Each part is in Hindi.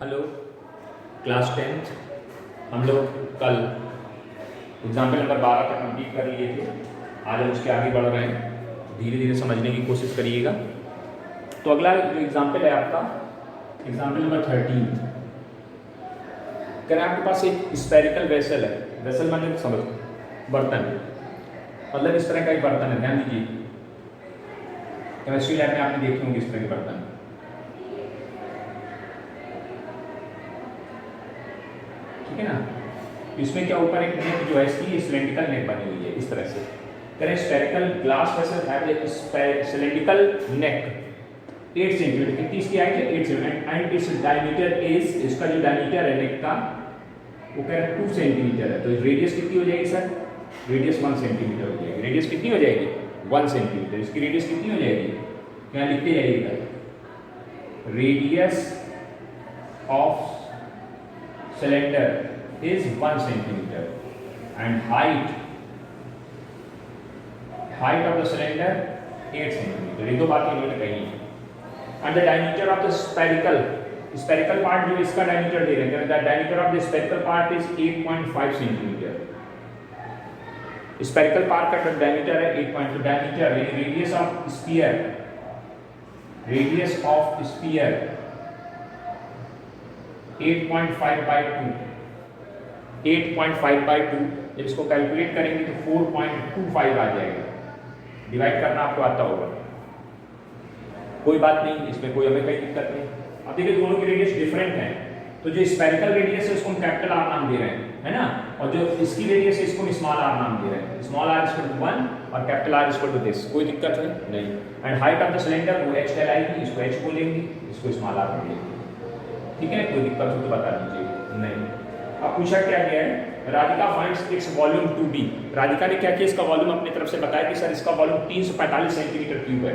Hello class 10th। हम लोग कल एग्जाम्पल नंबर 12 तक कंप्लीट कर लिए थे। आज हम उसके आगे बढ़ रहे हैं, धीरे धीरे समझने की कोशिश करिएगा। तो अगला जो एग्जाम्पल है आपका एग्जाम्पल नंबर 13। कह रहे हैं आपके पास एक स्फेरिकल वेसल है। वेसल माने समझ, बर्तन, मतलब इस तरह का एक बर्तन है। ध्यान दीजिए, केमिस्ट्री लैब में आपने देखे होंगे इस तरह के बर्तन। ठीक है ना। इसमें क्या ऊपर एक नेक जो है इसकी सिलेंड्रिकल नेक बनी हुई है इस तरह से। करें spherical glass vessel have a cylindrical neck 8 centimetre. कितनी इसकी हाइट है? 8 centimetre and its diameter is, इसका जो डायमीटर है नेक का वो कह रहे हैं 2 सेंटीमीटर है। तो रेडियस कितनी हो जाएगी सर? रेडियस 1 सेंटीमीटर हो जाएगी। रेडियस कितनी हो जाएगी? 1 सेंटीमीटर। इसकी रेडियस कितनी हो जाएगी? क्या लिखते जाइएगा, radius of cylinder is 1 centimeter and height of the cylinder 8 centimeter। ये दो बातें इन्होंने कही हैं। and the diameter of the spherical part जो इसका diameter दे रहे हैं, the diameter of the spherical part is 8.5 centimeter। spherical part का diameter है 8. diameter radius of sphere 8.5/2। जब इसको कैलकुलेट करेंगे तो 4.25 आ जाएगा। डिवाइड करना आपको आता होगा, कोई बात नहीं, इसमें कोई हमें कोई दिक्कत नहीं। अब देखिए दोनों की रेडियस डिफरेंट है, तो जो स्फेरिकल रेडियस है उसको हम कैपिटल आर नाम दे रहे हैं, है ना। और जो इसकी रेडियस है इसको हम स्मॉल आर नाम दे रहे हैं। स्मॉल आर इक्वल टू 1 और capital R equal to this. कोई दिक्कत है नहीं। And height of the cylinder वो h कहलाएगी, इसको h बोलेंगे, इसको स्मॉल आर बोलेंगे। ठीक है, कोई दिक्कत हो तो बता दीजिए। नहीं। अब पूछा क्या गया है, Radhika finds its volume to be. Radhika ने क्या किया, इसका वॉल्यूम अपनी तरफ से बताया कि सर इसका वॉल्यूम 345 सेंटीमीटर क्यूब है।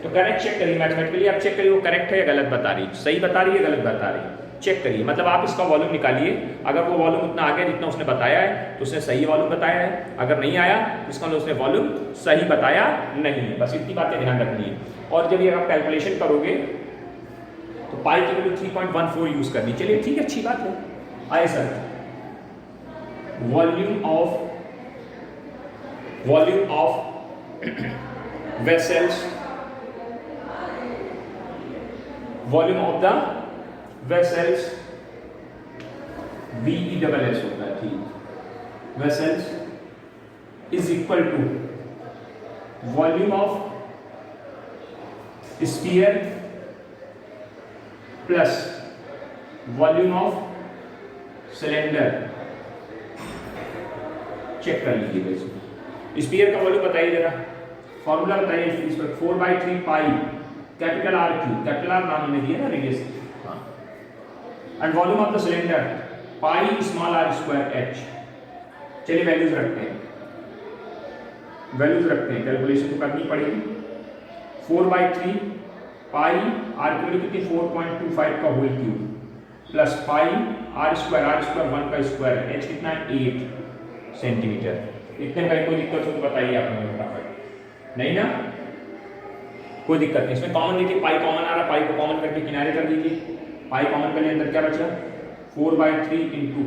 तो कह रहे हैं चेक करिए मैथमेटिकली, आप चेक करिए वो करेक्ट है या गलत बता रही है, सही बता रही है गलत बता रही है। चेक करिए, मतलब आप इसका वॉल्यूम निकालिए। अगर वो वॉल्यूम उतना आ गया जितना उसने बताया है तो उसने सही वॉल्यूम बताया है। अगर नहीं आया तो इसका उसने वॉल्यूम सही बताया नहीं है। बस इतनी बातें ध्यान रखनी है। और जब ये आप कैलकुलेशन करोगे तो पाई की वैल्यू 3.14 यूज करनी। चलिए ठीक है, अच्छी बात है। आए sir, volume of vessels, volume of the vessels VESS होता है, ठीक। Vessels is equal to volume of sphere plus volume of cylinder. Check कर लीजिए इसमें। स्फीयर का वॉल्यूम बताइए जरा, फॉर्मूला बताइए इस पर। 4/3 pi capital R cube, capital R नाम हमने दिया ना रेडियस। हाँ। And volume of the cylinder pi small R square H. चलिए वैल्यूज रखते हैं, कैलकुलेशन तो करनी पड़ेगी। 4/3 पाई आर की वैल्यू कितनी, 4.25 का whole cube plus pi R square 1 का स्क्वायर, एच कितना है 8 सेंटीमीटर। इतने का कोई दिक्कत हो तो बताइए आप मुझे फटाफट। नहीं ना, कोई दिक्कत नहीं। इसमें कॉमन देखिए, पाई कॉमन आ रहा, पाई को कॉमन करके किनारे कर दीजिए। पाई कॉमन करने अंदर क्या बचा, 4/3 इंटू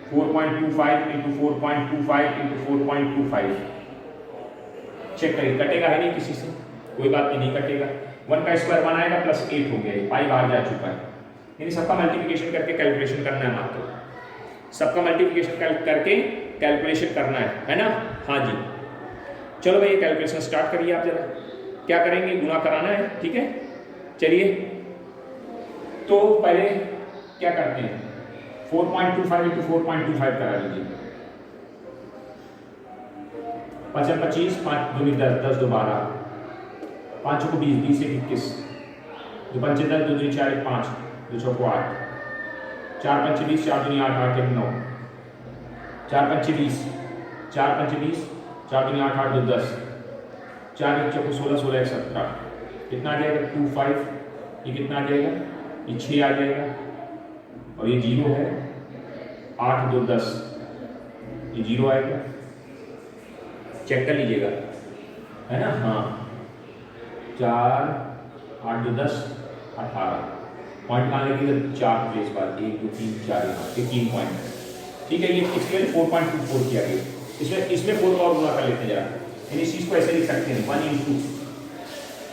4.25 इंटू 4.25 इंटू 4.25। चेक करिए, कटेगा है नहीं किसी से, कोई बात नहीं कटेगा। 1 का स्क्वायर 1 आएगा प्लस 8 हो गया, पाई बाहर जा चुका है। यानी सबका मल्टीप्लिकेशन करके कैलकुलेशन करना है मात्र, सबका मल्टीप्लिकेशन करके कैलकुलेशन करना है ना। हाँ जी, चलो भाई कैलकुलेशन स्टार्ट करिए आप जरा। क्या करेंगे, गुणा कराना है, ठीक है। चलिए तो पहले क्या करते हैं, 4.25 इंटू 4.25 करा लीजिए। 5 25, 5 दूनी 10, 10 2 12, 5 को 20, 20 1 21, 2 5 10, 2 दूनी 4 1 5, 2 6 को 8, 4 5 20, 4 दूनी 8 8 1 9, 4 5 20, 4 5 20, 4 दूनी 8 8 2 10, 4 1 4 16 16 1 17। कितना आ जाएगा 25। ये कितना आ जाएगा, ये 6 आ जाएगा और ये 0 है, 8 2 10, ये 0 आएगा। चेक कर लीजिएगा, है ना। हाँ, 4 8 2 10 18 पॉइंट कहाँ लगेगा, 4 प्लेस पर, 1 2 3 4, यहाँ ये 3 पॉइंट। ठीक है, ये इसके लिए 4.24 किया गया। इसमें 4 का और गुणा कर लेते हैं जरा, यानी इस चीज़ को ऐसे लिख सकते हैं 1 ×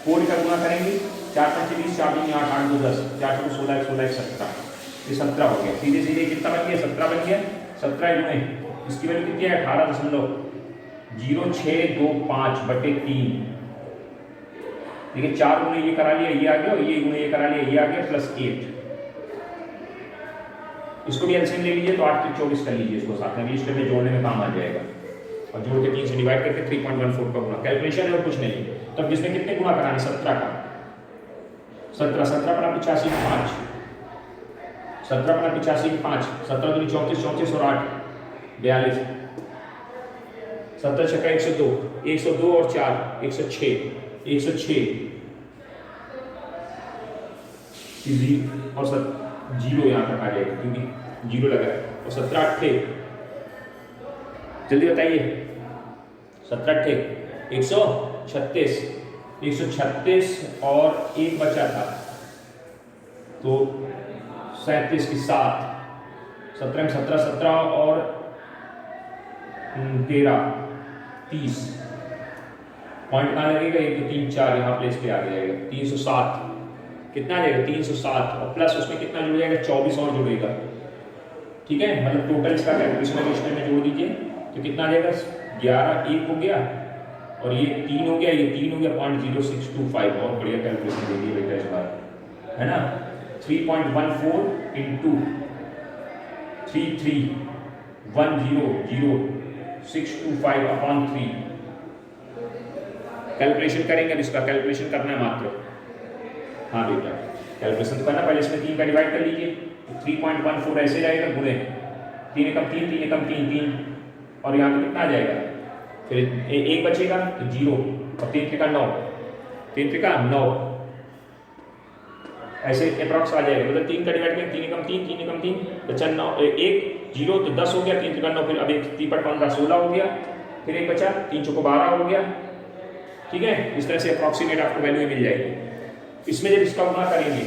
4 का गुणा करेंगे, 4 5 20, 4 2 8 8 2 10, 4 2 16 16 17, ये 17 हो गया। सीधे सीधे कितना बन गया, 17 बन गया। 17 गुणे इसकी वैल्यू कितनी है, 18.0625/3। ठीक है, 4 गुणे ये करा लिया, ये आ गया, और ये गुणे ये करा लिया, ये आ गया, +8। इसको भी एलसीएम ले लीजिए तो 8 3 24 कर लीजिए, इसको साथ में लिस्ट में जोड़ने में काम आ जाएगा। और जोड़ के 3 से डिवाइड करके 3.14 का गुणा, कैलकुलेशन है और कुछ नहीं। तब जिसमें कितने गुणा कराने, 17 का, 17 17 पर 85 5, 17 पर 85 5, 17 दूनी 34 34 और 8 42, 17 छक्का 102, 102 और 4 106, 106 और 0 यहाँ तक आ जाएगा क्योंकि 0 लगा है। और 17 8, जल्दी बताइए, 17 8 136, 136 और 1 बचा था तो 37 की 7, 17 में 17 17 और 13 30, पॉइंट कहाँ लगेगा, 1 2 3 4 यहाँ प्लेस पे आ जाएगा। 307 कितना आ जाएगा, 307 और प्लस उसमें कितना जुड़ जाएगा, 24 और जुड़ेगा। ठीक है, मतलब टोटल इसका कैलकुलेशन में जोड़ दीजिए तो कितना आ जाएगा, 11 1 हो गया और ये 3 हो गया, ये 3 हो गया, 0.0625। बहुत बढ़िया कैलकुलेशन दे दी बेटा इस बार, है ना। 3.14 इंटू 33100625/3 कैलकुलेशन करेंगे। अब इसका कैलकुलेशन करना है मात्र, हाँ बेटा कैलकुलेशन तो करना, पहले इसमें 3 का डिवाइड कर लीजिए तो 3.14 ऐसे जाएगा, गुणे 3 एकम 3 3 एकम 3 3 और यहाँ पे कितना आ जाएगा, फिर 1 बचेगा तो 0 और 3 3 का 9, 3 3 का 9 ऐसे अप्रॉक्स आ जाएगा। मतलब 3 का डिवाइड करें, 3 एकम 3 3 एकम 3 बचा 9 1 0 तो 10 हो गया, 3 3 का 9, फिर अब 1 3 पर 15 16 हो गया, फिर 1 बचा, 3 चौको 12 हो गया। ठीक है, इस तरह से अप्रॉक्सीमेट आपको वैल्यू मिल जाएगी। इसमें जब इसका गुणा करेंगे,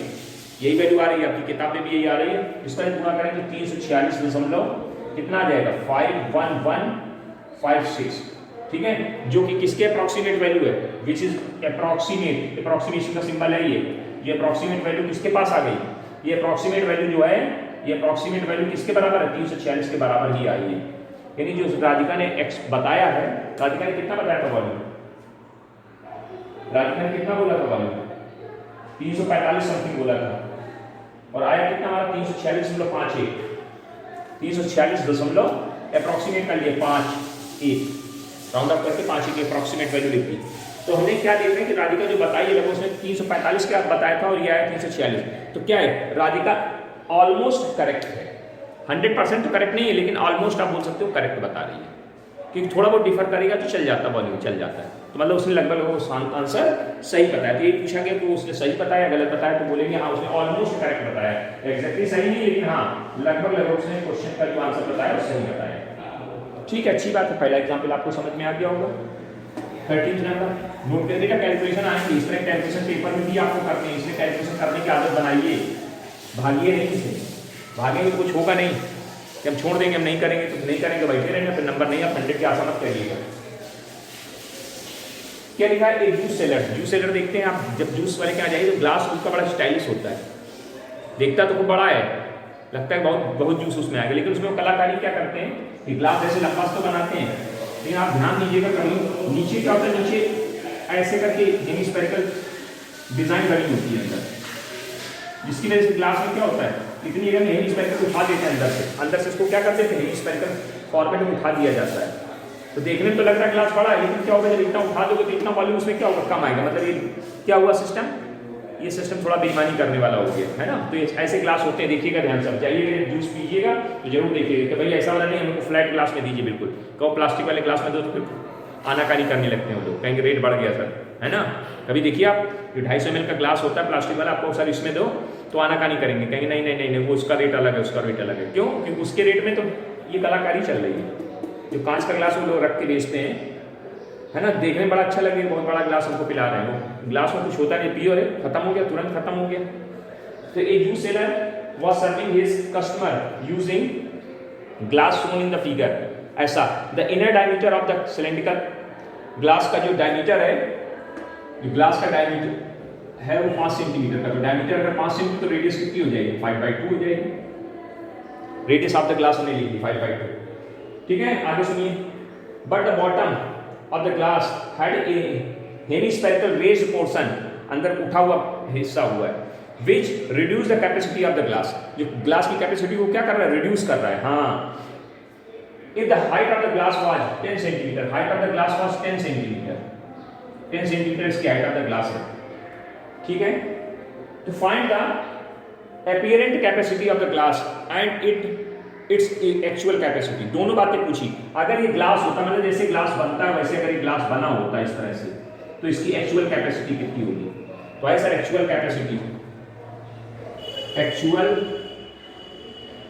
यही वैल्यू आ रही है आपकी किताब में भी, यही आ रही है, इसका गुणा करेंगे 346 दशमलव कितना आ जाएगा, 51156। ठीक है, जो कि किसके अप्रॉक्सीमेट वैल्यू है, विच इज अप्रॉक्सीमेट, अप्रॉक्सीमेशन का सिंबल है ये अप्रॉक्सीमेट वैल्यू किसके पास आ गई, ये अप्रॉक्सीमेट वैल्यू जो है, ये अप्रॉक्सीमेट वैल्यू किसके बराबर है, 346 के बराबर ही आई है। यानी जो राधिका ने x बताया है, राधिका ने कितना बताया था वॉल्यूम, राधिका ने कितना बोला था वॉल्यूम, 345 समथिंग बोला था, और आया कितना हमारा 346.51, 346 दशमलव अप्रॉक्सीमेट कर लिए 5 राउंड अप करके 5 की अप्रॉक्सीमेट वैल्यू लिख दी। तो हमने क्या देख रहे हैं कि राधिका जो बताई है लगभग उसने 345 के बताया था और ये आया 346। तो क्या है, राधिका ऑलमोस्ट करेक्ट है, 100% तो करेक्ट नहीं है लेकिन ऑलमोस्ट आप बोल सकते हो करेक्ट बता रही है, क्योंकि थोड़ा बहुत डिफर करेगा तो चल जाता, वॉल्यूम चल जाता है। तो मतलब उसने लगभग आंसर सही बताया। तो ये पूछा गया कि उसने सही बताया गलत बताया, तो बोलेंगे हाँ उसने ऑलमोस्ट करेक्ट बताया, एग्जैक्टली सही नहीं लेकिन हाँ लगभग उसने क्वेश्चन का जो आंसर बताया वो सही बताया। ठीक है, अच्छी बात है, पहला एग्जाम्पल आपको समझ में आ गया होगा। 13 नंबर नोट कर देगा, कैलकुलेशन आएंगे इस तरह, कैलकुलेशन पेपर में भी आपको करनी है, इसलिए कैलकुलेशन करने की आदत बनाइए, भागिए नहीं इसे, भागेंगे कुछ होगा नहीं कि हम छोड़ देंगे, हम नहीं करेंगे तो नहीं करेंगे, बैठे रहेंगे, फिर नंबर नहीं, आप 100 की आशा मत करिएगा। क्या लिखा है, एक जूस सेलर, जूस सेलर देखते हैं आप, जब जूस वाले के यहाँ जाइए तो ग्लास उसका बड़ा स्टाइलिश होता है, दिखता तो खूब बड़ा है, लगता है बहुत जूस उसमें आएगा, लेकिन उसमें कलाकारी क्या करते हैं कि ग्लास ऐसे लंबा तो बनाते हैं, लेकिन आप ध्यान दीजिएगा कहीं नीचे क्या होता है, नीचे ऐसे करके हेमिस्फेरिकल डिजाइन बनी होती है अंदर, जिसकी वजह से ग्लास में क्या होता है, इतनी जगह में हेमिस्फेरिकल उठा देते हैं अंदर से इसको क्या करते हैं, हेमिस्फेरिकल फॉर्मेट में उठा दिया जाता है। तो देखने में तो लग रहा है ग्लास बड़ा है, लेकिन क्या होगा जब इतना उठा दोगे तो इतना वॉल्यूम उसमें क्या होगा, कम आएगा। मतलब ये क्या हुआ सिस्टम, ये सिस्टम थोड़ा बेईमानी करने वाला हो गया है ना। तो ये ऐसे ग्लास होते हैं, देखिएगा ध्यान से, जाइएगा जूस पीजिएगा तो जरूर देखिएगा कि भाई ऐसा वाला नहीं, हमको फ्लैट ग्लास में दीजिए, बिल्कुल कहो प्लास्टिक वाले ग्लास में दो तो फिर आनाकानी करने लगते हैं वो लोग, कहेंगे रेट बढ़ गया सर, है ना। कभी देखिए आप जो 250 ml का ग्लास होता है प्लास्टिक वाला, आपको सर इसमें दो तो आनाकानी करेंगे, कहेंगे नहीं नहीं नहीं वो उसका रेट अलग है, उसका रेट अलग है। क्यों, क्योंकि उसके रेट में तो ये कलाकारी चल रही है। जो कांच का ग्लास वो लोग रख के बेचते हैं, है ना, देखने में बड़ा अच्छा लगे, बहुत बड़ा ग्लास हमको पिला रहे हैं, वो ग्लास में कुछ होता नहीं, पियो रे खत्म हो गया, तुरंत खत्म हो गया, So a juice seller was serving his customer using glass shown in the figure. ऐसा the inner diameter of the cylindrical glass का जो diameter है, जो glass का diameter है वो 5 सेंटीमीटर का, जो diameter अगर 5 सेंटीमीटर तो रेडियस कितनी हो जाएगी 5/2 हो जाएगी। रेडियस ऑफ द ग्लास हमने लिख दी 5/2। ठीक है, आगे सुनिए। But the bottom of the glass had a hemispherical raised portion, अंदर उठा हुआ हिस्सा हुआ है, which reduce the capacity of the glass, जो ग्लास की कैपेसिटी को क्या कर रहा है, रिड्यूस कर रहा है। हाँ, if the height of the glass was 10 centimetre, height of the glass was 10 centimetre, 10 centimetre इसकी हाइट ऑफ द ग्लास है। ठीक है, to find the apparent capacity of the glass and its actual capacity, दोनों बातें पूछी। अगर ये ग्लास होता, मतलब जैसे ग्लास बनता है वैसे अगर ये ग्लास बना होता इस तरह से, तो इसकी एक्चुअल कैपेसिटी कितनी होगी। तो है sir actual capacity, actual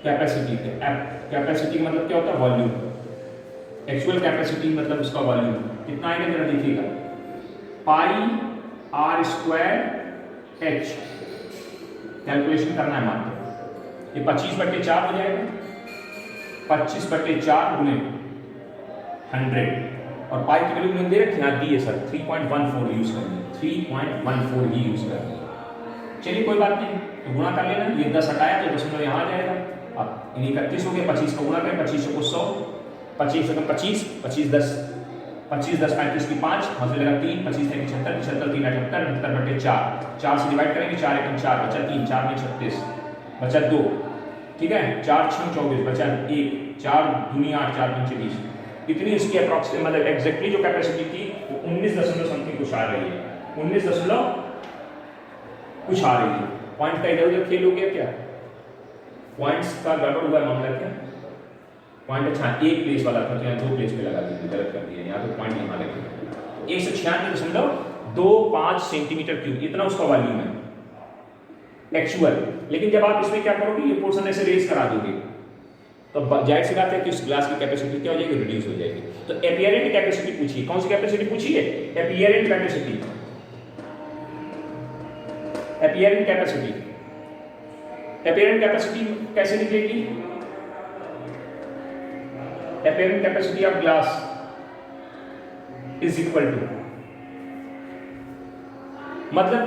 capacity, capacity मतलब क्या होता है, वॉल्यूम। एक्चुअल कैपेसिटी मतलब उसका वॉल्यूम कितना आएगा, जरा देखिएगा, πr²h, कैलकुलेशन करना है मात्र। ये 25/4 हो जाएगा, 25/4 गुणे 100, और पाई की वैल्यू दे रखी यहाँ दी है सर 3.14 यूज करनी है, 3.14 ही यूज करनी है। चलिए कोई बात नहीं, तो गुणा कर लेना, ये 10 हटाया तो 0 यहाँ आ जाएगा। अब 31 हो गया, 25 को गुणा करें, 25 को 100, 25 से 25, 25 10, 25 10 35 की 5, हाथ लगा 3, 25 3 75, 75 3 78, 78/4, 4 से डिवाइड करेंगे, 4 1 4, बचा 3, 4 में 36, बचा 2, ठीक है, 4 6 24, बचा 1, 4 दूनी 8, 4 पंचे 20। इतनी इसकी अप्रॉक्सीमेट मतलब एग्जैक्टली जो कैपेसिटी थी वो 19 समथिंग कुछ आ रही है, 19 कुछ आ रही है। पॉइंट का इधर उधर खेल हो गया क्या, पॉइंट्स का गड़बड़ हुआ मामला क्या, पॉइंट अच्छा एक प्लेस वाला था तो यहाँ 2 प्लेस पे लगा दीजिए, गलत कर दिया, यहाँ तो पॉइंट यहाँ लगे। 196.25 सेंटीमीटर क्यूब इतना उसका वॉल्यूम है एक्चुअल। लेकिन जब आप इसमें क्या करोगे, ये पोर्शन ऐसे रेज करा दोगे तो जाहिर सी बात है कि उस ग्लास की कैपेसिटी क्या हो जाएगी, रिड्यूस हो जाएगी। तो एपियरेंट कैपेसिटी पूछिए, कौन सी कैपेसिटी पूछी है, apparent capacity. Apparent capacity, apparent capacity कैसे निकलेगी, apparent capacity of glass is equal to, मतलब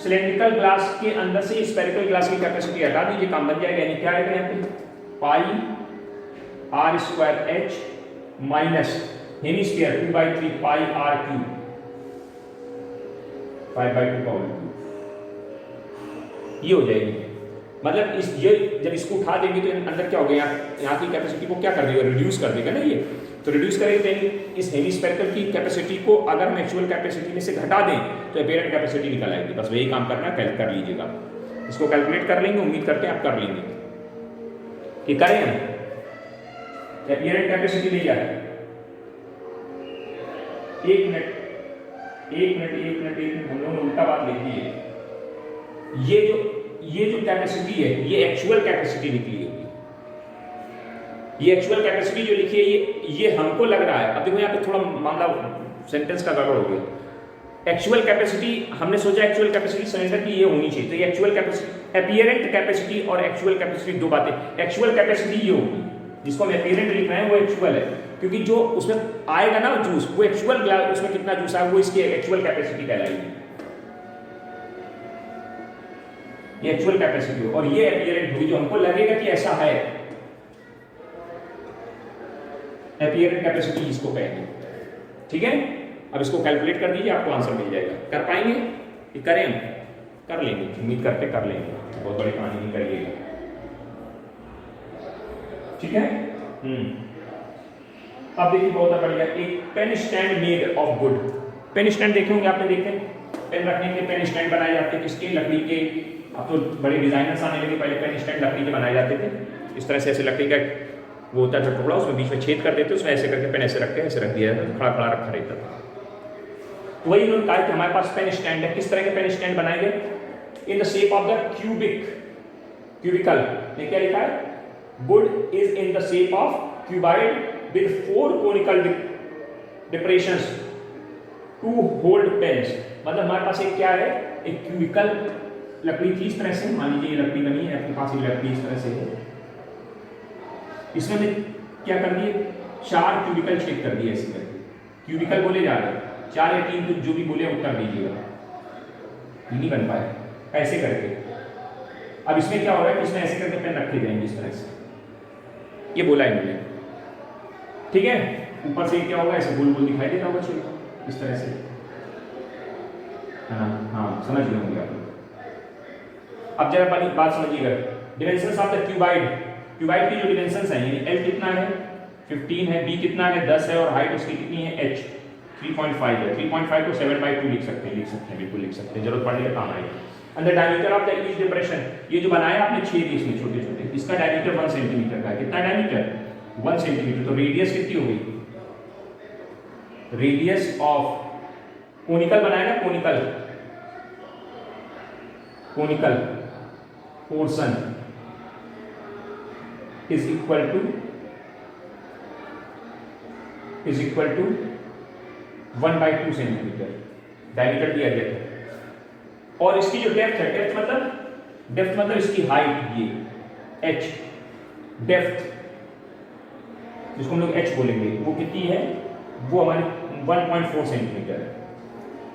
सिलेंड्रिकल ग्लास के अंदर से स्फेरिकल ग्लास की कैपेसिटी हटा दीजिए, काम बन जाएगा। यानी क्या आएगा यहाँ पे, πr²h माइनस हेमिस्फीयर 2/3 πr³ 5/2 का होल, ये हो जाएगी। मतलब इस ये जब इसको उठा देंगे तो अंदर क्या हो गया, यहाँ की कैपेसिटी को क्या कर देगा, रिड्यूस कर देगा ना ये। तो रिड्यूस करेंगे तो इस हेमिस्फेरिकल की कैपेसिटी को अगर हम एक्चुअल कैपेसिटी में से घटा दें तो एपियरेंट कैपेसिटी निकल आएगी। बस वही काम करना है, कर लीजिएगा, इसको कैलकुलेट कर लेंगे, उम्मीद करते हैं आप कर लेंगे। कि करें हम एपियरेंट कैपेसिटी ले जाए, एक मिनट हम लोगों ने उल्टा बात लिखी है। ये जो कैपेसिटी है ये एक्चुअल कैपेसिटी निकली होगी, ये एक्चुअल कैपेसिटी जो लिखी है ये हमको लग रहा है। अब देखो यहाँ पे थोड़ा मामला सेंटेंस का गड़बड़ हो गया। एक्चुअल कैपेसिटी हमने सोचा एक्चुअल कैपेसिटी सिलेंडर की ये होनी चाहिए, तो ये एक्चुअल कैपेसिटी, एपियरेंट कैपेसिटी और एक्चुअल कैपेसिटी दो बातें। एक्चुअल कैपेसिटी ये होगी, जिसको हम एपियरेंट लिख रहे हैं वो एक्चुअल है, क्योंकि जो उसमें आएगा ना जूस वो एक्चुअल ग्लास, उसमें कितना जूस आएगा वो इसकी एक्चुअल कैपेसिटी कहलाएगी, ये एक्चुअल कैपेसिटी हो। और ये एपियरेंट होगी जो हमको लगेगा कि ऐसा है, एपियरेंट कैपेसिटी इसको कहेंगे। ठीक है, अब इसको कैलकुलेट कर दीजिए, आपको आंसर मिल जाएगा। कर पाएंगे कि करें हम, कर लेंगे, उम्मीद करते कर लेंगे, बहुत बड़ी कहानी नहीं करिएगा। ठीक है, अब देखिए बहुत बढ़िया, एक pen stand made of wood. Pen stand देखे होंगे आपने, देखे पेन रखने के पेन स्टैंड बनाए जाते किसके, लकड़ी के। अब तो बड़े डिजाइनर्स आने लगे, पहले पेन स्टैंड लकड़ी के बनाए जाते थे। इस तरह से ऐसे लकड़ी का वो होता था टुकड़ा, उसमें बीच में छेद कर देते, उसमें ऐसे करके पेन ऐसे रख के ऐसे रख दिया जाता, खड़ा खड़ा रखा रहता था। तो वही उन्होंने कहा कि हमारे पास पेन स्टैंड है। किस तरह के पेन स्टैंड बनाए गए, in the shape of the cubical. ने क्या लिखा है, wood is in the shape of cuboid with 4 conical depressions to hold pens. मतलब हमारे पास एक क्या है, एक क्यूबिकल लकड़ी थी इस तरह से, मान लीजिए ये लकड़ी बनी है आपके पास, ये लकड़ी इस तरह से है, इसमें क्या कर दिए 4 क्यूबिकल छेद कर दिए ऐसे करके, क्यूबिकल बोले जा रहे 4 या 3 तो जो भी बोले उत्तर दीजिएगा, नहीं बन पाए ऐसे करके। अब इसमें क्या हो रहा है कि इसमें ऐसे करके पेन रखे जाएंगे इस तरह से, ये बोला है मैंने, ठीक है। ऊपर से क्या होगा ऐसे गोल गोल दिखाई देता होगा छेद इस तरह से, हाँ समझ गए होंगे आप। अब जरा बात समझिएगा, dimensions of the cuboid, cuboid की जो डिमेंशंस हैं यानी एल कितना है 15 है, बी कितना है 10 है, और हाइट उसकी कितनी है एच 3.5 है। 3.5 को 7/2 लिख सकते हैं, बिल्कुल लिख सकते हैं, जरूरत पड़ने का काम आएगी। अंदर diameter of the each depression, ये जो बनाया आपने छेद इसमें छोटे छोटे, इसका डायमीटर 1 सेंटीमीटर का है। कितना डायमीटर 1 सेंटीमीटर, तो रेडियस कितनी हो गई, रेडियस ऑफ कोनिकल बनाया ना, conical portion is equal to 1/2 centimetre diameter दिया गया था। और इसकी जो डेप्थ है, डेप्थ मतलब इसकी हाइट, ये h डेप्थ जिसको हम लोग h बोलेंगे, वो कितनी है, वो हमारी 1.4 सेंटीमीटर है।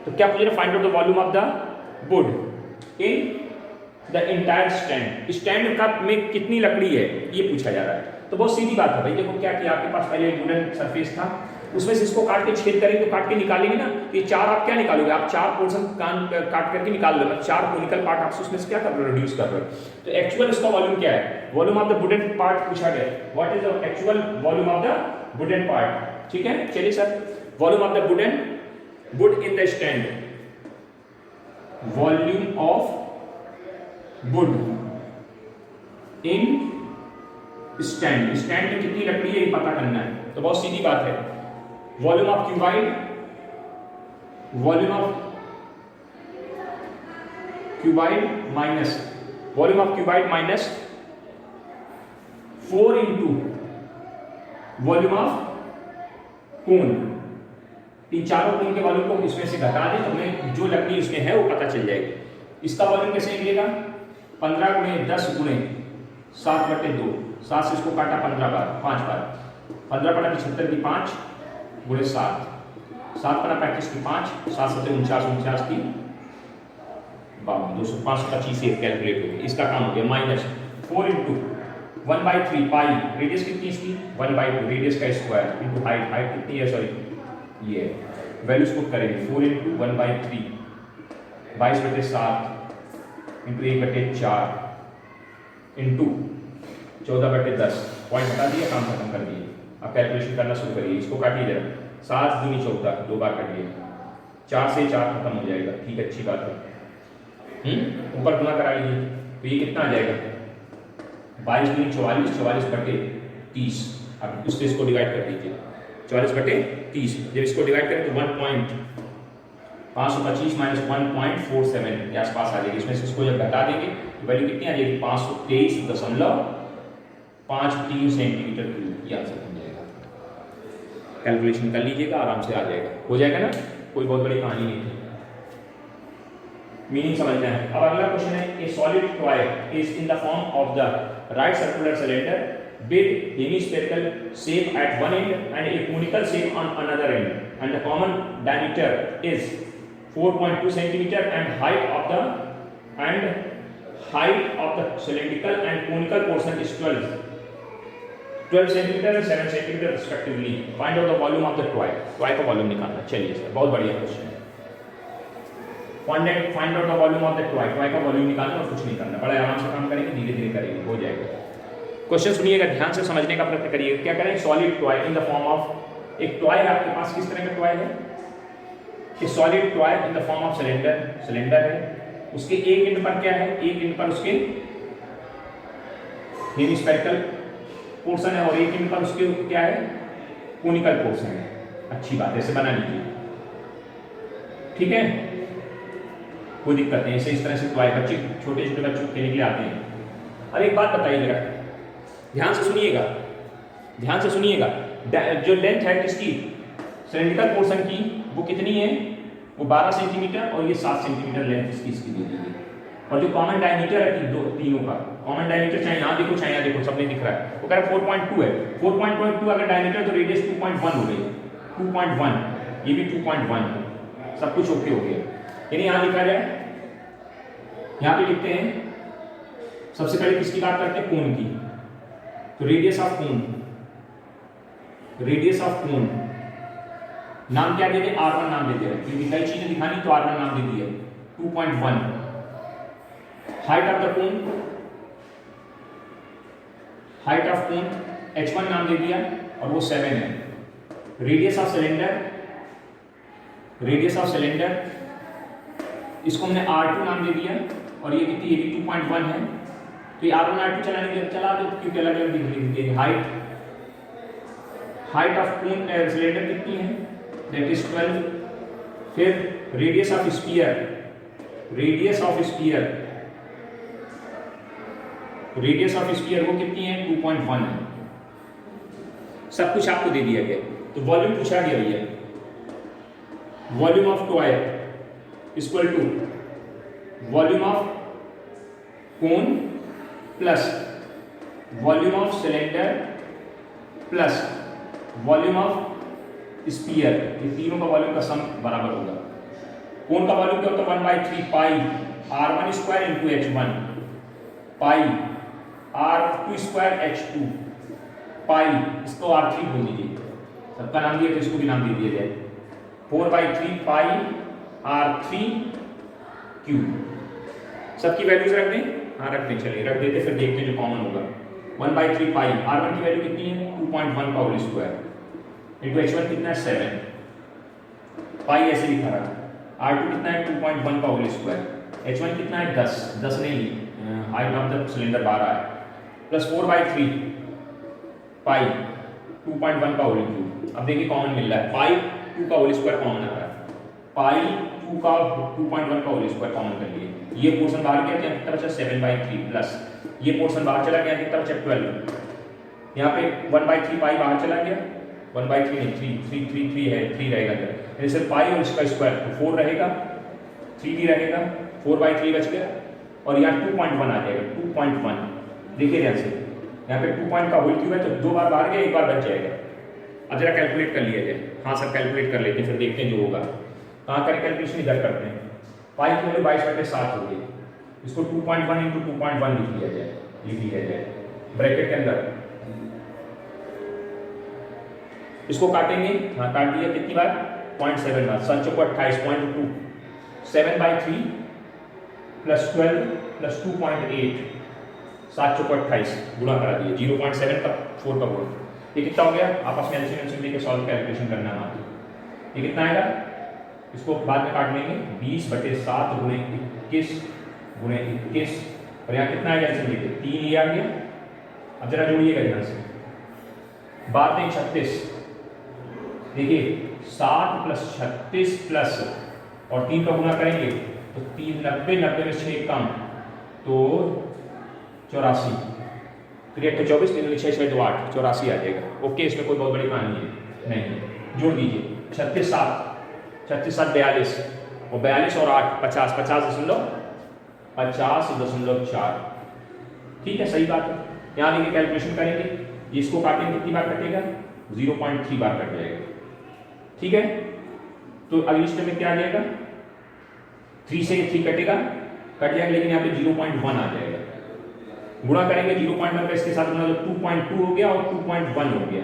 तो क्या पूछ रहे, find out the volume of the would in the entire stand, stand का में कितनी लकड़ी है ये पूछा जा रहा है। तो बहुत सीधी बात है भाई, देखो क्या किया आपके पास पहले वुडन सरफेस था, उसमें से इसको काट के छेद करेंगे, तो काट के निकालेंगे ना, ये 4 आप क्या निकालोगे, आप 4 पोर्शन काट करके निकाल लो, 4 कोनिकल पार्ट आप उसमें से क्या कर रहे हो, रिड्यूस कर रहे हो। तो एक्चुअल इसका वॉल्यूम क्या है, volume of the wooden part पूछा गया, what is the actual volume of the wooden part, ठीक है। चलिए sir, volume of the would in the stand, volume of would in stand, stand में कितनी लकड़ी है ये पता करना है। तो बहुत सीधी बात है, volume of cuboid minus volume of cuboid minus 4 into volume of cone, इन चारों कोन के वॉल्यूम को इसमें से घटा दें तो हमें जो लकड़ी इसमें है वो पता चल जाएगी। इसका वॉल्यूम कैसे निकलेगा, 15 × 10 × 7/2, 7 से इसको काटा 15 बार, 5 बार, 15/75 की 5 × 7, 7/35 की 5, 7 × 49 की 52, 525 से कैलकुलेट हो गई। इसका काम हो गया माइनस 4 इंटू 1/3 पाई, रेडियस कितनी इसकी 1/2, रेडियस का स्क्वायर इंटू हाइट कितनी है, सॉरी ये वैल्यूज पुट करेंगे, 4 इंटू 1/3 22/7 इंटू 1/4 इंटू 14/10, पॉइंट हटा दिया, काम खत्म कर दिए। अब कैलकुलेशन करना शुरू करिए, इसको काटिए जरा, 7 दूनी 14, 2 बार काटिए, 4 से 4 खत्म हो जाएगा, ठीक है, अच्छी बात है। ऊपर गुना करा लीजिए, तो ये कितना आ जाएगा 22 दूनी 44, 44/30, अब उससे इसको डिवाइड कर दीजिए, 44/30, जब इसको डिवाइड करें तो 525 माइनस 1.47 के आसपास आ जाएगी। इसमें से इसको जब घटा देंगे तो वैल्यू कितनी आ जाएगी, 523.53 सेंटीमीटर क्यूब, ये आंसर बन जाएगा। कैलकुलेशन कर लीजिएगा, आराम से आ जाएगा, हो जाएगा ना, कोई बहुत बड़ी कहानी नहीं थी, मीनिंग समझना है। अब अगला क्वेश्चन है, ए solid toy is in the form of the right circular cylinder with hemispherical shape at one end and a conical shape on another end, and the common diameter is 4.2 centimeter and height of the cylindrical and conical portion is 12 centimeter and 7 centimeter respectively. Find out the volume of the toy. Toy का वॉल्यूम निकालना। चलिए सर, बहुत बढ़िया क्वेश्चन है। Find out the volume of the toy, toy का वॉल्यूम निकालना और कुछ नहीं करना, बड़ा आराम से काम करेंगे, धीरे धीरे करेंगे, हो जाएगा। क्वेश्चन सुनिएगा, ध्यान से समझने का प्रयत्न करिए। क्या करें, solid toy in the form of, एक टॉय है आपके पास, किस तरह का टॉय है, कि solid toy in the form of cylinder है, उसके एक एंड पर क्या है, एक एंड पर उसके हेमिस्फेरिकल पोर्शन है और एक एंड पर उसके क्या है, कोनिकल पोर्शन है। अच्छी बात है, ऐसे बना लीजिए, ठीक है, कोई दिक्कत नहीं। इस तरह से टॉय बच्चे, छोटे छोटे बच्चों खेलने के लिए आते हैं। अब एक बात बताइए जरा, ध्यान से सुनिएगा, जो लेंथ है किसकी, सिलेंड्रिकल पोर्शन की, वो कितनी है, वो 12 सेंटीमीटर और ये 7 सेंटीमीटर लेंथ इसकी दे दी गई। और जो कॉमन डायमीटर है तीनों का कॉमन डायमीटर चाहे यहाँ देखो चाहे यहाँ देखो सब में दिख रहा है, वो कह रहा है 4.2 है। 4.2 अगर डायमीटर तो रेडियस 2.1 हो गई, 2.1, ये भी 2.1, सब कुछ ओके हो गया। यानी यहाँ लिखा जाए, यहाँ पे लिखते हैं सबसे पहले किसकी बात करते हैं, कोण की। तो रेडियस ऑफ कोण, रेडियस ऑफ कोण नाम क्या देते हैं, R1 नाम देते हैं, क्योंकि कई चीजें दिखानी तो R1 नाम दे दिया 2.1। Height of the cone, height of cone h1 नाम दे दिया और वो 7 है। Radius of cylinder, radius of cylinder इसको हमने R2 नाम दे दिया और ये कितनी, ये भी 2.1 है। तो ये R1 R2 चलाने के चला दो क्योंकि अलग अलग दिख रही है। Height, height of cone cylinder कितनी है, दैट इज 12। फिर radius of sphere, radius of sphere, radius of sphere वो कितनी है, 2.1 है। सब कुछ आपको दे दिया गया। तो वॉल्यूम पूछा गया भैया, volume of toy equal to volume of cone plus volume of cylinder plus volume of sphere, ये तीनों का वॉल्यूम का सम बराबर होगा। कोन का वॉल्यूम क्या होता है, 1/3 पाई R1 स्क्वायर इंटू H1 पाई R2 स्क्वायर H2 पाई, इसको R3 बोल दीजिए, सबका नाम दिया तो इसको भी नाम दे दिया जाए, 4/3 पाई R3 क्यूब। सबकी वैल्यूज रख दें, हाँ रख दें, चलिए रख देते, फिर देखते हैं जो कॉमन होगा। 1/3 पाई R1 की वैल्यू कितनी है, 2.1 का होल स्क्वायर इंटू H1 कितना है 7, पाई ऐसे लिखा रहा। R2 कितना है 2.1 का होल स्क्वायर, H1 कितना है 10 नहीं, हाइट ऑफ द सिलेंडर 12 है, प्लस 4/3 पाई 2.1 का होल क्यूब। अब देखिए कॉमन मिल रहा है, पाई 2 का होल स्क्वायर कॉमन आ रहा है, पाई 2 का 2.1 का होल स्क्वायर कॉमन कर लिए। ये पोर्शन बाहर गया, कितना बचा 7/3 प्लस ये पोर्शन बाहर चला गया, कितना बचा 12। यहाँ पे 1/3 पाई बाहर चला गया, 1/3 नहीं 3 है, 3 रहेगा इधर, जैसे पाई और इसका स्क्वायर तो 4 रहेगा, 3 भी रहेगा, 4/3 बच गया और यहाँ 2.1 आ जाएगा, 2.1 देखिए ध्यान से, यहाँ पे 2 पॉइंट का होल क्यूब है तो 2 बार बाहर गया, 1 बार बच जाएगा। अब जरा कैलकुलेट कर लिया जाए, हाँ सर कैलकुलेट कर लेते हैं, फिर देखते हैं जो होगा। कहाँ करें कैलकुलेशन, इधर करते हैं। पाई की वैल्यू 22/7 हो गई, इसको 2.1 इंटू 2.1 लिख लिया जाए ब्रैकेट के अंदर, इसको काटेंगे, हाँ काट दिया, कितनी बार 0.7 बार, 7 चौको 28, 0.2, 7/3 प्लस 12 प्लस 2.8, 7 चौको 28 गुणा करा दिए, 0.7 का 4 का बोल, ये कितना हो गया, आपस में एलसीएम लेके सॉल्व कैलकुलेशन करना है आपको। ये कितना आएगा, इसको बाद में काट लेंगे, 20/7 गुणे 21 और यहाँ कितना आएगा एलसीएम लेके 3 ये आ गया। अब जरा जोड़िएगा ध्यान से, 12 × 36, देखिए 7 प्लस 36 प्लस और 3 का गुणा करेंगे तो 3 90 में 6 कम तो 84, 3 × 24, 3 × 6 = 8, 84 आ जाएगा। ओके, इसमें कोई बहुत बड़ी कहानी है नहीं, जोड़ दीजिए 36 7 42 और 42 और 8 50, 50.4, ठीक है सही बात है। यहाँ देखिए कैलकुलेशन करेंगे, इसको काटेंगे कितनी बार कटेगा, 0.3 बार कट जाएगा, ठीक है। तो अगली स्टेप में क्या आ जाएगा, 3 से 3 कटेगा, कट जाएगा, लेकिन यहाँ पे 0.1 आ जाएगा। गुणा करेंगे 0.1 का इसके साथ गुणा तो 2.2 हो गया और 2.1 हो गया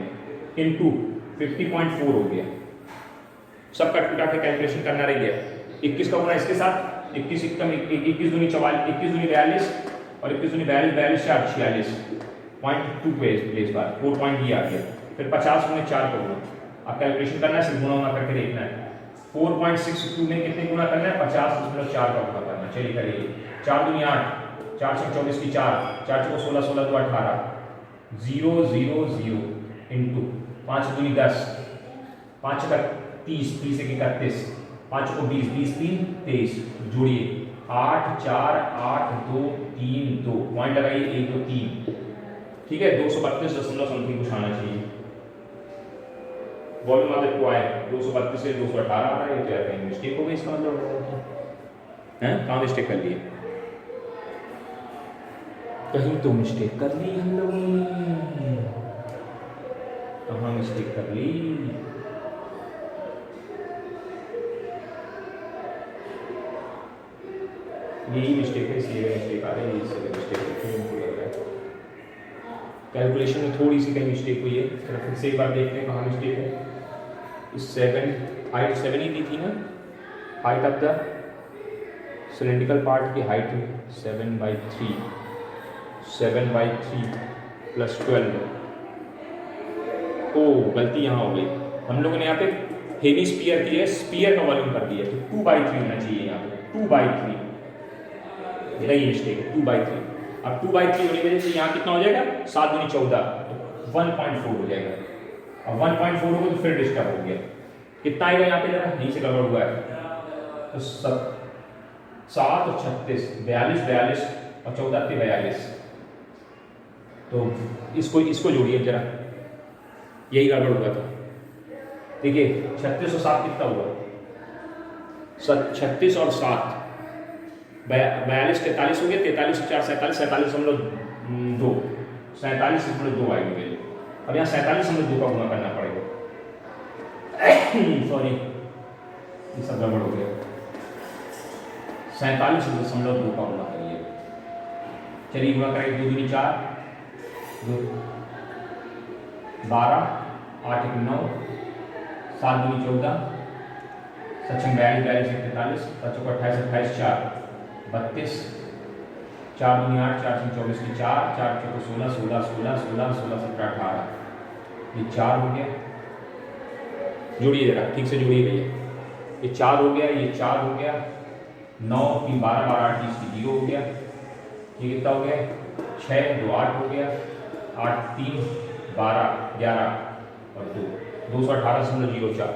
इनटू 50.4 हो गया। सब कट पिटा के कैलकुलेशन करना रह गया। 21 का गुणा इसके साथ, 21 21 दूनी 44, 21 दूनी 42 और 21 दूनी 42, 42 4 46, 0.2 प्लेस बार 4 पॉइंट ये आ गया। फिर 50 गुणे 4 का गुणा, आप कैलकुलेशन करना है, सिर्फ गुणा करके देखना है। 4.62 में कितने गुणा करना है, 50.4 का गुणा करना है। चलिए करिए, 4 दूनी 8, 4 से 24 की 4, 4 को 16, 16 तो 18, 0 0 0 इंटू 5 दूनी 10, 5 का 30, 30 एक 31, 5 को 20, 20 3 23, जोड़िए 8 4 8 2 3 2, पॉइंट लगाइए 1 2 3, ठीक है। 232 दशमलव समथिंग कुछ आना चाहिए। वॉल्यूम ऑफ द टॉय 232 से 218 आ रहा है, तो यार कहीं मिस्टेक हो गई, इसका मतलब है कहाँ मिस्टेक कर लिए। कहीं तो मिस्टेक कर ली हम लोगों ने, कहाँ मिस्टेक कर ली? यही मिस्टेक है, इसलिए मिस्टेक आ रही है, इसलिए मिस्टेक है। कैलकुलेशन में थोड़ी सी कहीं मिस्टेक हुई है, फिर से एक बार देखते हैं कहाँ मिस्टेक है। इस 7 हाइट 7 ही दी थी ना, height of the cylindrical part की हाइट 7/3 प्लस 12। ओ गलती यहाँ हो गई, हम लोगों ने यहाँ पे हेवी स्पीयर की है, स्पीयर का वॉल्यूम कर दिया, तो 2/3 होना चाहिए यहाँ पे, 2/3। मेरा ये मिस्टेक है, 2/3। अब 2/3 होने की वजह से यहाँ कितना हो जाएगा, 7 दूनी 14, तो 1.4 हो जाएगा। अब 1.4 होगा तो फिर डिस्टर्ब हो गया, कितना आएगा यहाँ पे, जरा यहीं से गड़बड़ हुआ है, तो 7 और 36 42 और 14 42, तो इसको जोड़िए जरा, यही गड़बड़ हुआ था। देखिए 36 और 7 कितना हुआ, 36 और 7 42 43 हो गया, 43 और 4 47, 47.2, 47.2 आएगी। अब यहाँ 47.2 का गुणा करना पड़ेगा, सॉरी ये सब गड़बड़ हो गया, 47.2 का गुणा करिए। चलिए गुणा करेंगे, 2 दूनी 4, 12, 8 1 9, 7 दूनी 14, 7 42 42 43, 5 28 28 4 32, 4 दूनी 8, 4 24 की 4, 4 चौको 16 16 16 16 16 17 18, ये 4 हो गया। जोड़िए जरा ठीक से जोड़िए भैया, ये 4 हो गया, ये 4 हो गया, 9 3 12 12 8 20 की 0 हो गया, ये कितना हो गया, 6 2 8 हो गया, 8 3 12 11 और 2 218.04,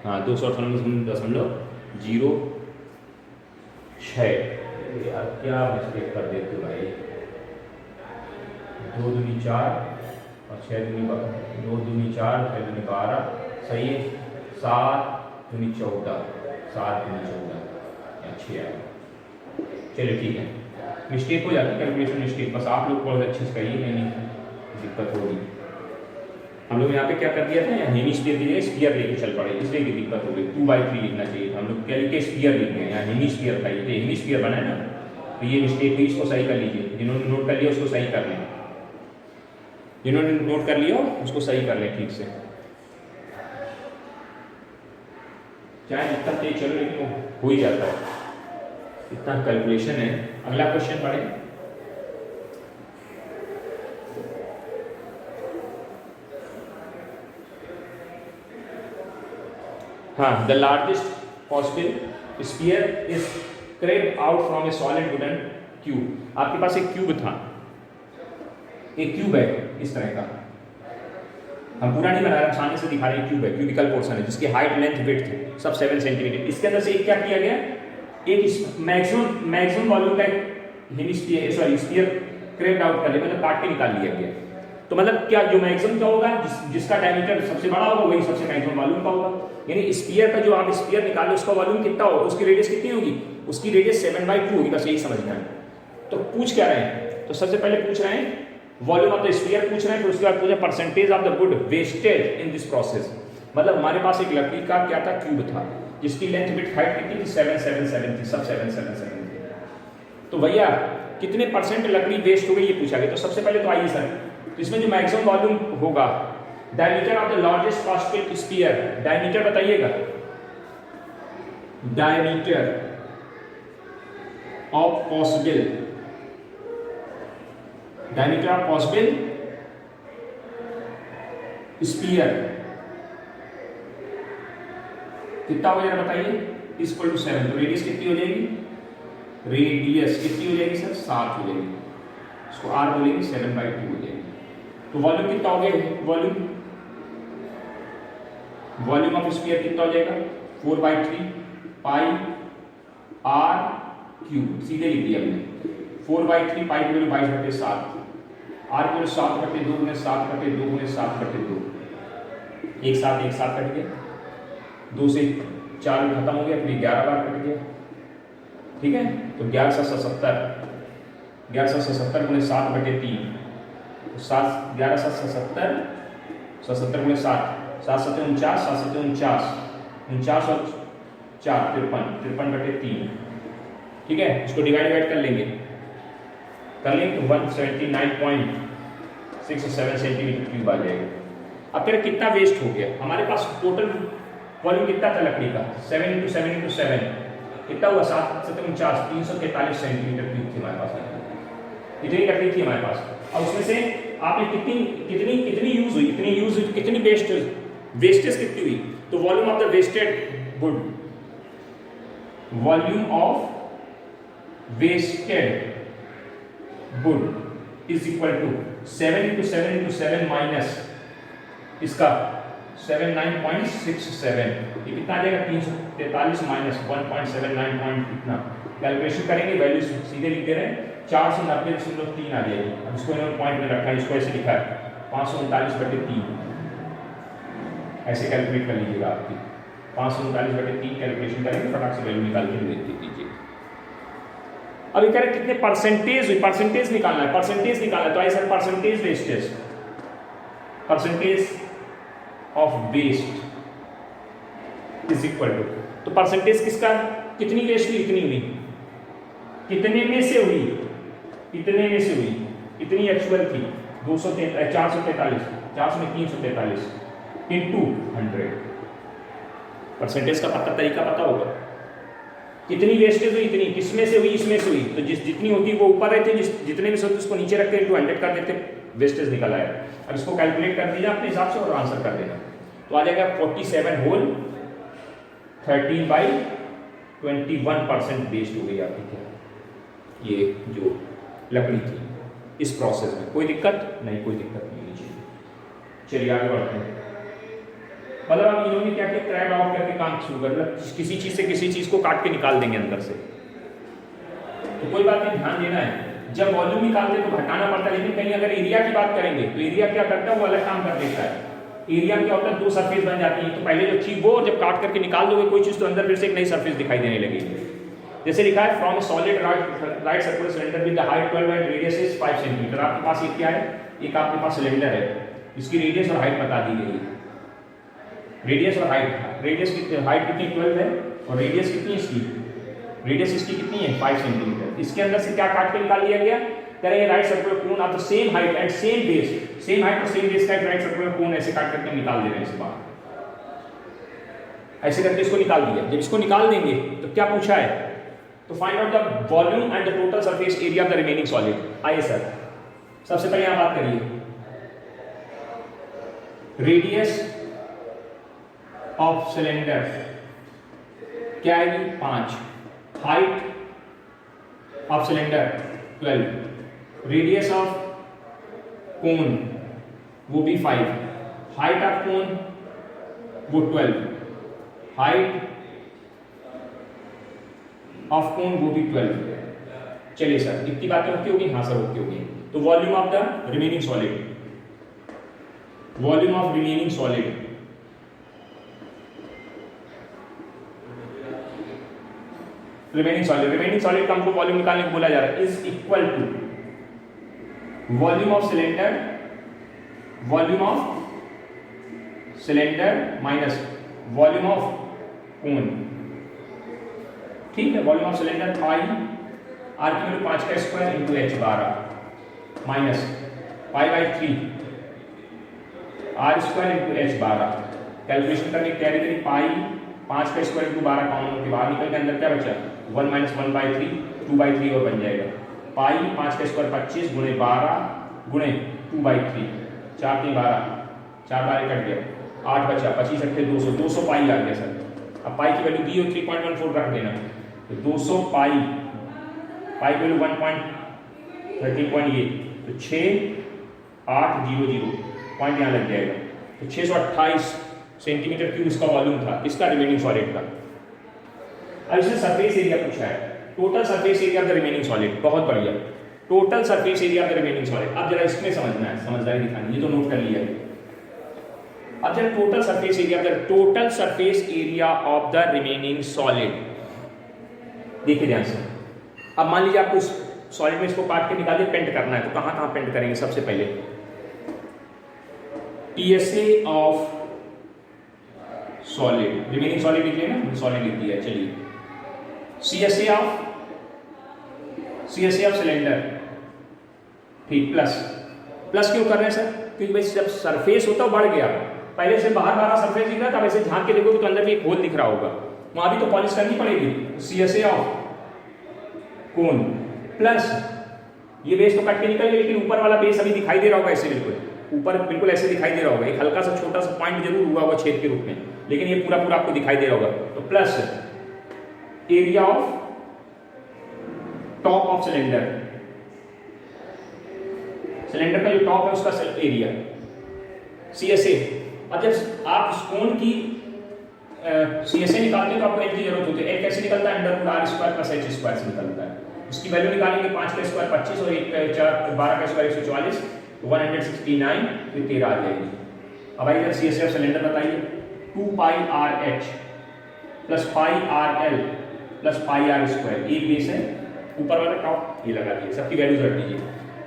हाँ 218.06। यार क्या मिस्टेक कर देते भाई, 2 दूनी 4 और 6 दूनी 2 दूनी 4 6 दूनी 12, सही है, 7 दूनी 14, 7 दूनी 14, अच्छी है। चलिए ठीक है, मिस्टेक हो जाती है, कैलकुलेशन मिस्टेक, बस आप लोग बहुत अच्छे से करिए, नहीं दिक्कत होगी। हम लोग यहाँ पे क्या कर दिया था, यहाँ हेमी स्पीयर की जगह स्पीयर लेके चल पड़े, इसलिए भी दिक्कत हो गई, 2/3 लिखना चाहिए था, हम लोग क्या लिखे, स्पीयर लिख गए, यहाँ हेमी स्पीयर था, ये हेमी स्पीयर बना है ना, तो ये मिस्टेक हुई, इसको सही कर लीजिए, जिन्होंने नोट कर लिया उसको सही कर लें, जिन्होंने नोट कर लिया उसको सही कर लें ठीक से, चाहे जितना तेज चलो लेकिन वो हो ही जाता है, इतना कैलकुलेशन है। अगला क्वेश्चन पढ़ें। हाँ, the largest possible sphere is carved out from a solid wooden cube. आपके पास एक क्यूब था, एक क्यूब है इस तरह का, हम पूरा नहीं बना रहे, सामने से दिखा रहे, क्यूब है, क्यूबिकल पोर्शन है, जिसकी हाइट लेंथ विड्थ सब 7 सेंटीमीटर। इसके अंदर से एक क्या किया गया, एक मैक्सिमम वॉल्यूम का स्फीयर क्रेप्ड आउट कर लिया, मतलब काट के निकाल लिया गया। तो मतलब क्या, जो मैक्सिमम क्या होगा, जिसका डायमीटर सबसे बड़ा होगा वही सबसे मैक्सिमम वॉल्यूम का होगा। यानी स्फीयर का जो आप स्फीयर निकाले उसका वॉल्यूम कितना होगा, उसकी रेडियस कितनी होगी, उसकी रेडियस 7/2 होगी, बस यही समझना है। तो पूछ क्या रहे हैं, तो सबसे पहले पूछ रहे हैं वॉल्यूम ऑफ द स्फीयर पूछ रहे हैं, फिर उसके बाद पूछे percentage of the wood wasted in this process. मतलब हमारे पास एक लकड़ी का क्या था, क्यूब था, जिसकी लेंथ विड्थ हाइट कितनी थी, 777 थी, सब 777 थी। तो भैया कितने परसेंट लकड़ी वेस्ट हो गई ये पूछा गया। तो सबसे पहले तो आइए सर, तो इसमें जो मैक्सिमम वॉल्यूम होगा, diameter of the largest possible sphere, diameter बताइएगा, diameter of possible, diameter of possible sphere कितना हो जाएगा बताइए, इक्वल टू 7। तो रेडियस कितनी हो जाएगी, रेडियस कितनी हो जाएगी सर, 7 हो जाएगी, इसको आर बोलेंगे, 7/2 हो जाएगी। तो वॉल्यूम कितना हो गया, वॉल्यूम ऑफ स्फीयर कितना हो जाएगा, 4/3 पाई आर क्यूब, सीधे लिख दिया हमने, 4/3 पाई की वैल्यू 22/7, आर की वैल्यू 7/2 गुणे 7/2 गुणे 7/2, एक साथ कट गया, 2 से 4 खत्म हो गया, फिर 11 बार कट गया, ठीक है। तो 11 7 70, 1170 गुणे 7/3, तो 1170 गुणे 7, 7 7 49, 7 7 49, 49 और 4 53/3। ठीक है, इसको डिवाइड कर लेंगे तो 179.67 सेंटीमीटर क्यूब आ जाएगा। अब तेरा कितना वेस्ट हो गया, हमारे पास टोटल वॉल्यूम कितना था लकड़ी का, 7 × 7 × 7 कितना हुआ, 7 7 49, 343 सेंटीमीटर क्यूब थी हमारे पास, इतनी लकड़ी थी हमारे पास। और उसमें से आपने कितनी यूज हुई, कितनी वेस्टेज कितनी हुई, तो volume of the wasted wood, volume of wasted wood is equal to 7 × 7 × 7 minus इसका 79.67, ये कितना आ जाएगा, 343 माइनस 1.79 कितना, कैलकुलेशन करेंगे, वैल्यू सीधे लिख दे रहे हैं, 490.3 आ जाएगी। अब इसको इन्होंने पॉइंट में रखा है, इसको ऐसे लिखा है 539/3, ऐसे कैलकुलेट कर लीजिएगा, आपकी 539/3 कैलकुलेशन करेंगे, फटाक से वैल्यू निकाल के दे दीजिए। अब ये कह रहे कितने परसेंटेज हुई, परसेंटेज निकालना है, तो आई sir percentage wastage, percentage of waste is equal to, तो परसेंटेज किसका, कितनी वेस्ट हुई, इतनी हुई, कितने में से हुई, इतनी एक्चुअल थी 443, 400 में 343 इंटू 100। परसेंटेज का तरीका पता होगा, कितनी वेस्टेज हुई, इतनी, किसमें से हुई, इसमें से हुई, तो जितनी होती वो ऊपर रहते, जितने में से होती उसको नीचे रखते इंटू 100 कर देते, वेस्टेज निकल आया। अब इसको कैलकुलेट कर दीजिए अपने हिसाब से और आंसर कर देना, तो आ जाएगा 47 होल 13/21% वेस्ट हो गई आपकी क्या, ये जो लकड़ी थी इस प्रोसेस में। कोई दिक्कत नहीं, कोई दिक्कत नहीं होनी चाहिए। चलिए आगे बढ़ते हैं। मतलब अब इन्होंने क्या किया, क्रैब आउट करके काम शुरू कर, मतलब किसी चीज से किसी चीज को काट के निकाल देंगे अंदर से, तो कोई बात नहीं, ध्यान देना है, जब वॉल्यूम निकालते तो घटाना पड़ता है, लेकिन कहीं अगर एरिया की बात करेंगे तो एरिया क्या करता है, वो अलग काम कर देता है। एरिया में क्या होता है, दो सरफेस बन जाती है, तो पहले जो थी वो, जब काट करके निकाल दोगे कोई चीज तो अंदर फिर से एक नई सरफेस दिखाई देने लगेगी। जैसे लिखा है from solid right circular cylinder with the height 12 and radius is 5 centimetre. आपके पास एक क्या है, एक आपके पास सिलेंडर है, इसकी रेडियस और हाइट बता दी गई है, रेडियस और हाइट, रेडियस कितनी, हाइट कितनी 12 है और रेडियस कितनी इसकी, रेडियस इसकी कितनी है 5 सेंटीमीटर। इसके अंदर से क्या काट के निकाल लिया गया, करेंगे right circular cone of the same height and same base, same height और सेम बेस का राइट सर्कुलर कोन ऐसे काट करके निकाल दे रहे हैं इस बार, ऐसे करके इसको निकाल दिया। जब इसको निकाल देंगे तो क्या पूछा है, तो find out the volume and the total surface area of the remaining solid. आइए सर, सबसे पहले यहां बात करिए, रेडियस ऑफ सिलेंडर क्या आएगी 5, height of cylinder 12, radius of cone वो भी 5, हाइट ऑफ कोन वो 12, हाइट ऑफ कोन वो भी 12। चलिए सर, इतनी बातें ओके होगी, हाँ सर ओके होगी। तो volume of the remaining solid, volume of remaining solid, remaining solid का हमको वॉल्यूम निकालने को बोला जा रहा है, is equal to volume of cylinder minus volume of cone. ठीक है, volume of cylinder pi R की वैल्यू 5 का square into h12 minus π/3 R square into h12। Calculation करने की तैयारी करी, पाई 5 का स्क्वायर इंटू 12 कॉमन होकर बाहर निकल के अंदर क्या बचा 1 - 1/3 2/3 और बन जाएगा। पाई 5 का स्क्वायर 25 गुणे 12 गुणे 2/3 4 3 12 4 12 कट गया 8 बचा 25 8 200 पाई आ गया सर। अब पाई की वैल्यू दी हो 3.14 रख देना, तो 200 पाई की वैल्यू 1.13.8 तो 6800 पॉइंट यहाँ लग जाएगा। तो 628 सेंटीमीटर क्यूब इसका वॉल्यूम था, इसका रिमेनिंग सॉलिड का। अब इसने सरफेस एरिया पूछा है, total surface area of the remaining solid. बहुत बढ़िया, total surface area of the remaining solid. अब जरा इसमें समझना है, समझदारी दिखानी, ये तो नोट कर लिया है। अब जरा total surface area of the remaining solid देखिए ध्यान से। अब मान लीजिए आपको सॉलिड में इसको काट के निकाल के पेंट करना है, तो कहाँ कहाँ पेंट करेंगे? सबसे पहले TSA of solid, remaining solid लिख लेना, सॉलिड लिख दिया। चलिए CSA ऑफ सिलेंडर, ठीक, प्लस क्यों कर रहे हैं सर? क्योंकि भाई जब सरफेस होता है बढ़ गया, पहले से बाहर बाहर सरफेस दिख रहा था, वैसे झांक के देखोगे तो अंदर भी एक होल दिख रहा होगा, वहां भी तो पॉलिश करनी पड़ेगी। CSA ऑफ कोन प्लस, ये बेस तो कट के निकल गया, लेकिन ऊपर वाला बेस अभी दिखाई दे रहा होगा ऐसे, बिल्कुल ऊपर बिल्कुल ऐसे दिखाई दे रहा होगा, एक हल्का सा छोटा सा पॉइंट जरूर हुआ होगा छेद के रूप में, लेकिन ये पूरा पूरा आपको दिखाई दे रहा होगा। तो plus area of top of cylinder, cylinder का जो टॉप है उसका एरिया CSA। अब जब आप कोन की CSA निकालते हैं तो आपको L की जरूरत होती है। L कैसे निकलता है? Under root R square plus H square से निकलता है। उसकी वैल्यू निकालेंगे, 5 का स्क्वायर 25 और 1 का 4 12 का स्क्वायर 144, 169, फिर 13 आ जाएगी। अब आइए इधर CSA ऑफ सिलेंडर बताइए, 2 पाई RH plus pi RL plus pi R square, एक बेस है, ऊपर वाला टॉप ये लगा दिए, सबकी वैल्यूज रख दीजिए।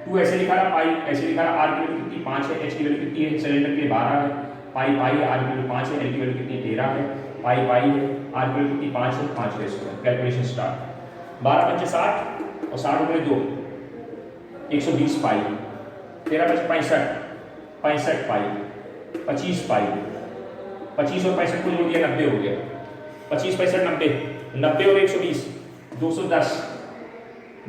2 ऐसे लिखा रहा, पाई ऐसे लिखा रहा, R की वैल्यू कितनी 5 है, H की वैल्यू कितनी है, सिलेंडर के लिए 12 है, पाई है, R की वैल्यू 5 है, L की वैल्यू कितनी 13 है, पाई है, R की वैल्यू कितनी 5 है, 5 का स्क्वायर। कैलकुलेशन स्टार्ट, 12 × 60 और 60 × 2 120 पाई, 13 × 65 65 पाई, 25 पाई, 25 और 65 को जोड़ दिया 90 हो गया, 25 65 90, 90 और 120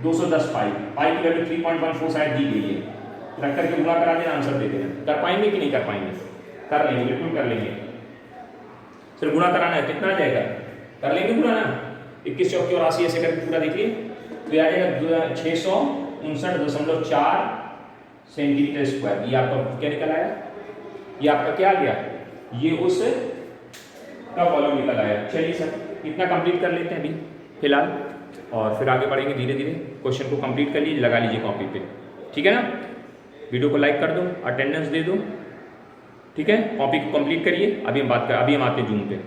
210 पाई, पाई की वैल्यू 3.14 शायद दी गई है, रख करके गुणा करा देना, आंसर दे देना। कर पाएंगे कि नहीं कर पाएंगे? कर लेंगे, बिल्कुल कर लेंगे। सिर्फ गुणा कराना है, कितना आ जाएगा? कर लेंगे गुणा ना, 21 चौकी और 80 ऐसे करके पूरा देखिए, तो ये आ जाएगा 659.4 सेंटीमीटर स्क्वायर। ये आपका क्या निकल आया? ये आपका क्या आ गया? ये उस का वॉल्यूम निकल आया। चलिए सर इतना कंप्लीट कर लेते हैं अभी फिलहाल, और फिर आगे बढ़ेंगे धीरे धीरे। क्वेश्चन को कंप्लीट कर लीजिए, लगा लीजिए कॉपी पे, ठीक है ना? वीडियो को लाइक कर दो, अटेंडेंस दे दो, ठीक है? कॉपी को कंप्लीट करिए। अभी हम आते हैं जूम पे।